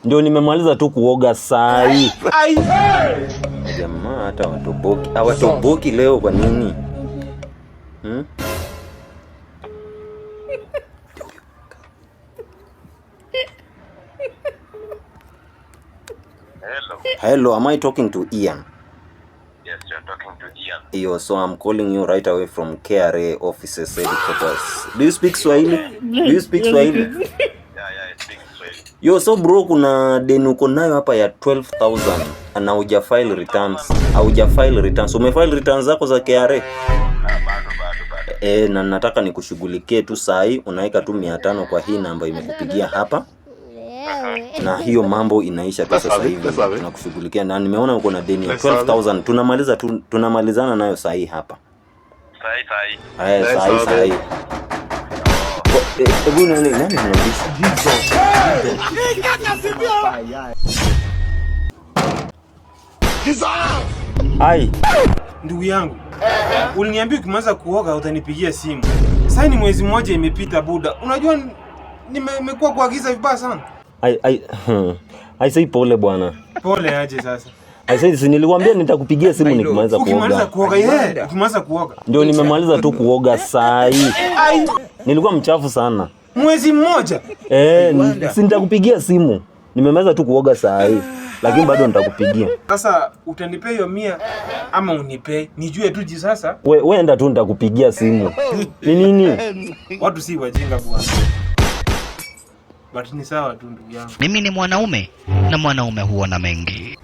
Ndio nimemaliza tu kuoga sai. Ai. Jamaa hata watoboki. Hawatoboki leo kwa nini? Hello, am I talking to Ian? Yes, you're talking to Ian. Yo, so I'm calling you right away from KRA offices headquarters. Do you speak Swahili? Yeah, I speak Swahili. Yo, so bro, kuna deni uko nayo hapa ya 12,000 na hujafile returns. Hujafile returns. Umefile returns zako za KRA? Bado. Na nataka nikushughulikie tu sahi, unaweka tu 500 kwa hii namba imekupigia hapa. Na hiyo mambo inaisha tu sasa hivi. Tunakushughulikia na nimeona uko na deni ya 12,000. Tunamalizana nayo sahi hapa. Sahi. Hebu nani anarudisha? Ai, Ndugu yangu, uliniambia ukimaliza kuoga utanipigia simu. Sasa ni mwezi mmoja imepita buda. Unajua nimekuwa kuagiza vibaya sana. I say pole bwana. Pole aje sasa. I say si nilikwambia nitakupigia simu nikimaliza kuoga. Ukimaliza kuoga. Ndio nimemaliza tu kuoga sai. Ai, Nilikuwa mchafu sana. mwezi mmoja. Si nitakupigia simu. Nimemaliza tu kuoga sai. Lakini bado nitakupigia. Sasa utanipea hiyo 100 ama unipe? Nijue tu sasa. Wewe enda tu nitakupigia simu. Ni nini? Watu si wajinga bwana. But ni sawa tu ndugu yangu. Mimi ni mwanaume na mwanaume huona mengi.